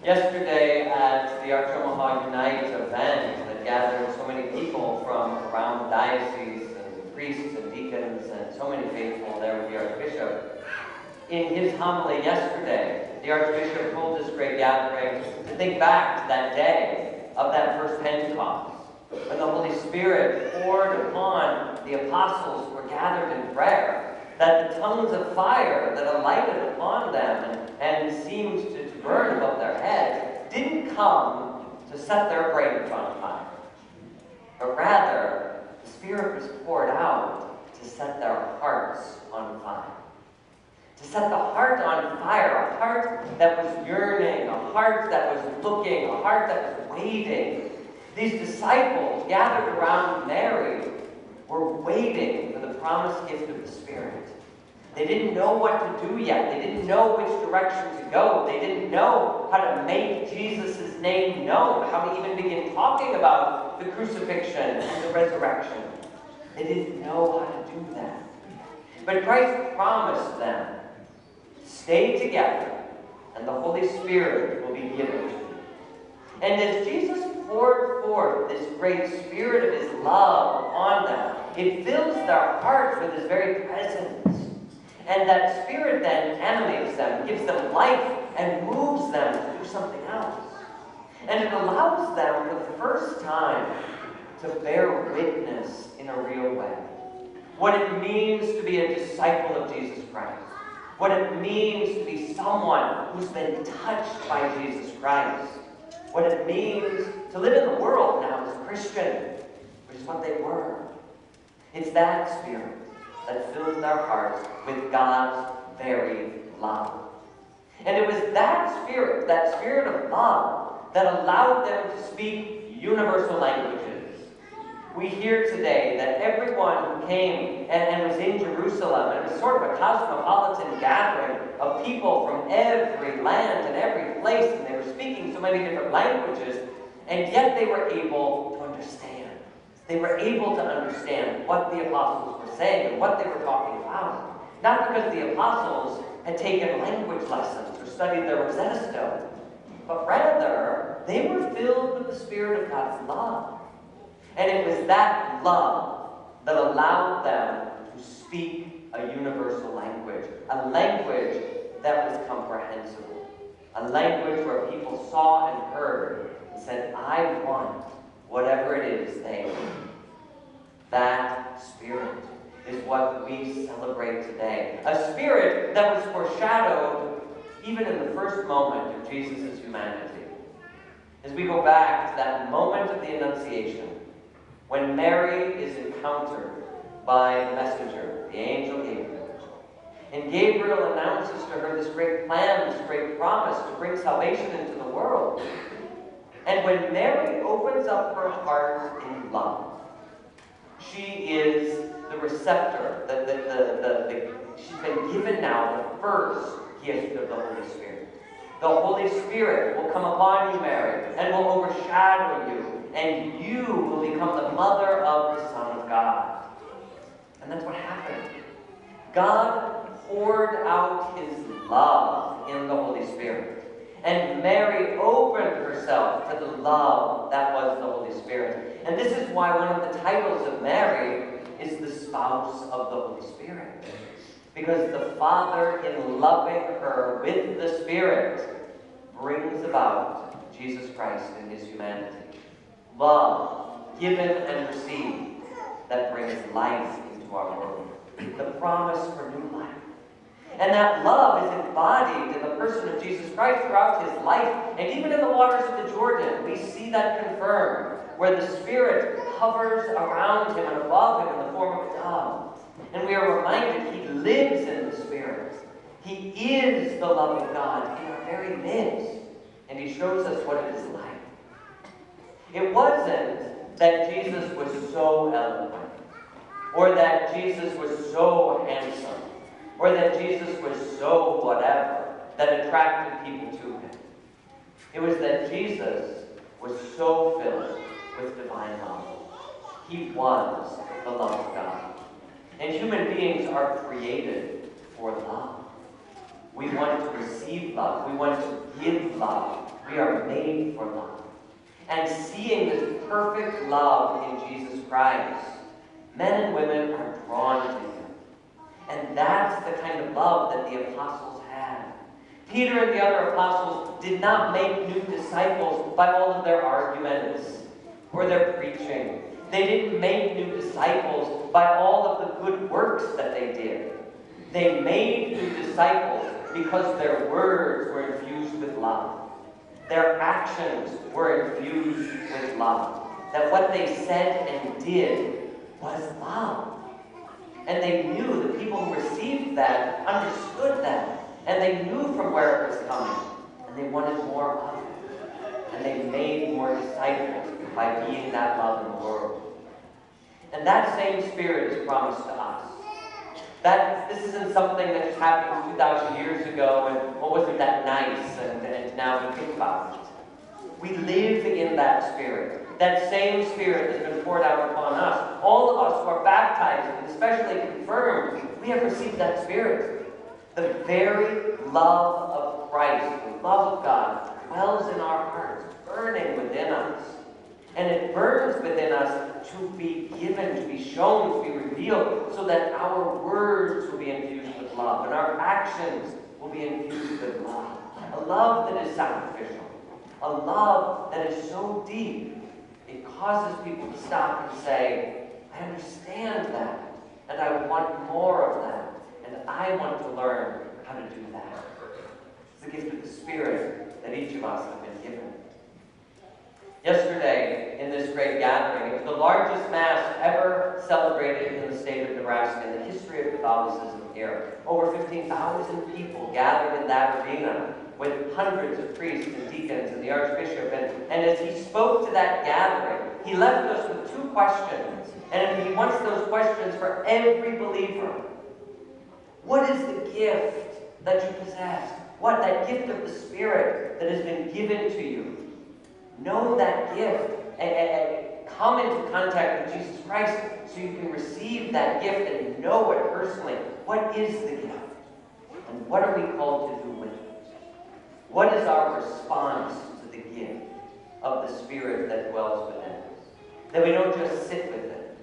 Yesterday at the Arch Omaha Unite event that gathered so many people from around the diocese and priests and deacons and so many faithful there with the Archbishop, in his homily yesterday, the Archbishop told this great gathering to think back to that day of that first Pentecost, when the Holy Spirit poured upon the apostles who were gathered in prayer, that the tongues of fire that alighted upon them and seemed to burn above their heads didn't come to set their brains on fire, but rather the Spirit was poured out to set their hearts on fire. To set the heart on fire, a heart that was yearning, a heart that was looking, a heart that was waiting. These disciples gathered around Mary were waiting for the promised gift of the Spirit. They didn't know what to do yet. They didn't know which direction to go. They didn't know how to make Jesus' name known, how to even begin talking about the crucifixion and the resurrection. They didn't know how to do that. But Christ promised them, stay together, and the Holy Spirit will be given to you. And as Jesus poured forth this great Spirit of His love upon them, it fills their hearts with His very presence. And that Spirit then animates them, gives them life, and moves them to do something else. And it allows them for the first time to bear witness in a real way. What it means to be a disciple of Jesus Christ. What it means to be someone who's been touched by Jesus Christ. What it means to live in the world now as a Christian, which is what they were. It's that Spirit that fills their hearts with God's very love. And it was that Spirit of love, that allowed them to speak universal languages. We hear today that everyone who came and was in Jerusalem, and it was sort of a cosmopolitan gathering of people from every land and every place, and they were speaking so many different languages, and yet they were able to understand. They were able to understand what the apostles were saying and what they were talking about. Not because the apostles had taken language lessons or studied their Rosetta Stone, but rather they were filled with the Spirit of God's love. And it was that love that allowed them to speak a universal language, a language that was comprehensible, a language where people saw and heard and said, I want whatever it is they need. That Spirit is what we celebrate today. A Spirit that was foreshadowed even in the first moment of Jesus' humanity. As we go back to that moment of the Annunciation, when Mary is encountered by the messenger, the angel Gabriel, and Gabriel announces to her this great plan, this great promise to bring salvation into the world. And when Mary opens up her heart in love, she is the receptor, she's been given now the first gift of the Holy Spirit. The Holy Spirit will come upon you, Mary, and will overshadow you, and you will become the mother of the Son of God. And that's what happened. God poured out His love in the Holy Spirit. And Mary opened herself to the love that was the Holy Spirit. And this is why one of the titles of Mary is the spouse of the Holy Spirit. Because the Father, in loving her with the Spirit, brings about Jesus Christ in His humanity. Love, given and received, that brings life into our world. The promise for new life. And that love is embodied in the person of Jesus Christ throughout His life. And even in the waters of the Jordan, we see that confirmed, where the Spirit hovers around Him and above Him in the form of a dove. And we are reminded He lives in the Spirit. He is the love of God in our very midst. And He shows us what it is like. It wasn't that Jesus was so eloquent, or that Jesus was so handsome, or that Jesus was so whatever that attracted people to Him. It was that Jesus was so filled with divine love. He was the love of God. And human beings are created for love. We want to receive love. We want to give love. We are made for love. And seeing this perfect love in Jesus Christ, men and women are drawn to him. And that's the kind of love that the apostles had. Peter and the other apostles did not make new disciples by all of their arguments or their preaching. They didn't make new disciples by all of the good works that they did. They made new disciples because their words were infused with love. Their actions were infused with love. That what they said and did was love. And they knew, the people who received that understood that. And they knew from where it was coming. And they wanted more of it. And they made more disciples by being that love in the world. And that same Spirit is promised to us. This isn't something that just happened 2,000 years ago and wasn't that nice and now we think about it. We live in that Spirit. That same Spirit has been poured out upon us. All of us who are baptized and especially confirmed, we have received that Spirit. The very love of Christ, the love of God, dwells in our hearts, burning within us. And it burns within us to be given, to be shown, to be revealed, so that our words will be infused with love and our actions will be infused with love. A love that is sacrificial. A love that is so deep, it causes people to stop and say, I understand that, and I want more of that, and I want to learn how to do that. It's the gift of the Spirit that each of us have been given. Yesterday, in this great gathering, it was the largest Mass ever celebrated in the state of Nebraska in the history of Catholicism here. Over 15,000 people gathered in that arena with hundreds of priests and deacons and the Archbishop. And as he spoke to that gathering, he left us with two questions. And he wants those questions for every believer. What is the gift that you possess? What, that gift of the Spirit that has been given to you? Know that gift and come into contact with Jesus Christ so you can receive that gift and know it personally. What is the gift? And what are we called to do with it? What is our response to the gift of the Spirit that dwells within us? That we don't just sit with it,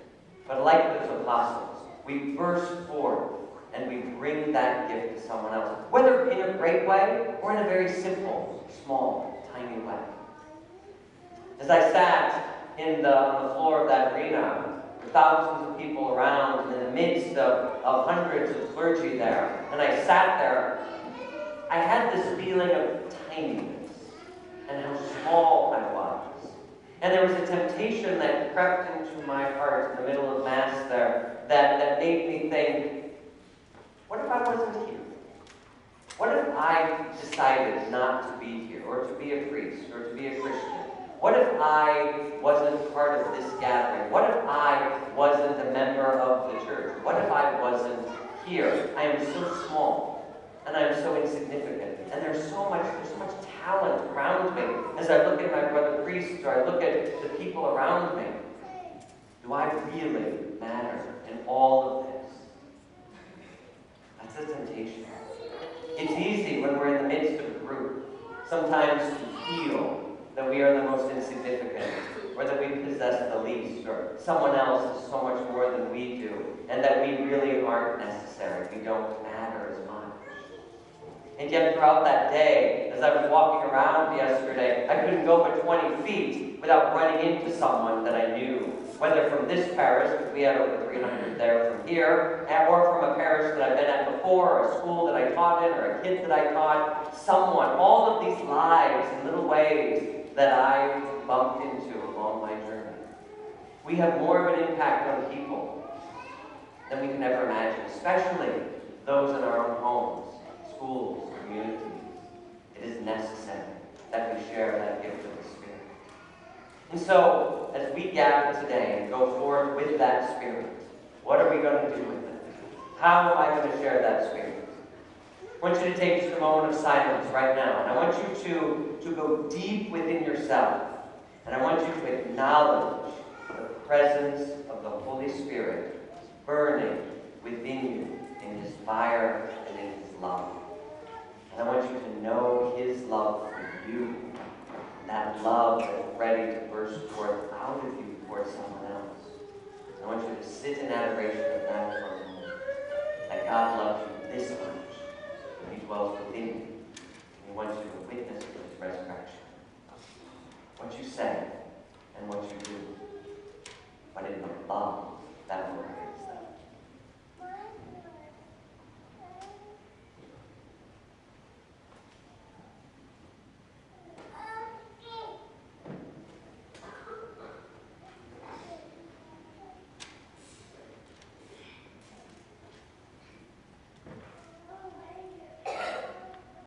but like those apostles, we burst forth and we bring that gift to someone else, whether in a great way or in a very simple, small, tiny way. As I sat on the floor of that arena, with thousands of people around, in the midst of hundreds of clergy there, and I sat there, I had this feeling of tininess and how small I was. And there was a temptation that crept into my heart in the middle of Mass there that made me think, what if I wasn't here? What if I decided not to be here, or to be a priest, or to be a Christian? What if I wasn't part of this gathering? What if I wasn't a member of the church? What if I wasn't here? I am so small, and I am so insignificant, and there's so much talent around me. As I look at my brother priests, or I look at the people around me, do I really matter in all of this? That's a temptation. It's easy when we're in the midst of a group, sometimes to feel that we are the most insignificant, or that we possess the least, or someone else is so much more than we do, and that we really aren't necessary. We don't matter as much. And yet throughout that day, as I was walking around yesterday, I couldn't go but 20 feet without running into someone that I knew, whether from this parish, because we had over 300 there from here, or from a parish that I've been at before, or a school that I taught in, or a kid that I taught, someone, all of these lives in little ways that I bumped into along my journey. We have more of an impact on people than we can ever imagine, especially those in our own homes, schools, communities. It is necessary that we share that gift of the Spirit. And so, as we gather today and go forth with that Spirit, what are we going to do with it? How am I going to share that Spirit? I want you to take just a moment of silence right now, and I want you to go deep within yourself, and I want you to acknowledge the presence of the Holy Spirit burning within you in His fire and in His love. And I want you to know His love for you that love that's ready to burst forth out of you towards someone else. I want you to sit in adoration of that for a moment. That God loves you this much, and He dwells within you. And He wants you to witness to His resurrection. What you say and what you do, but in the love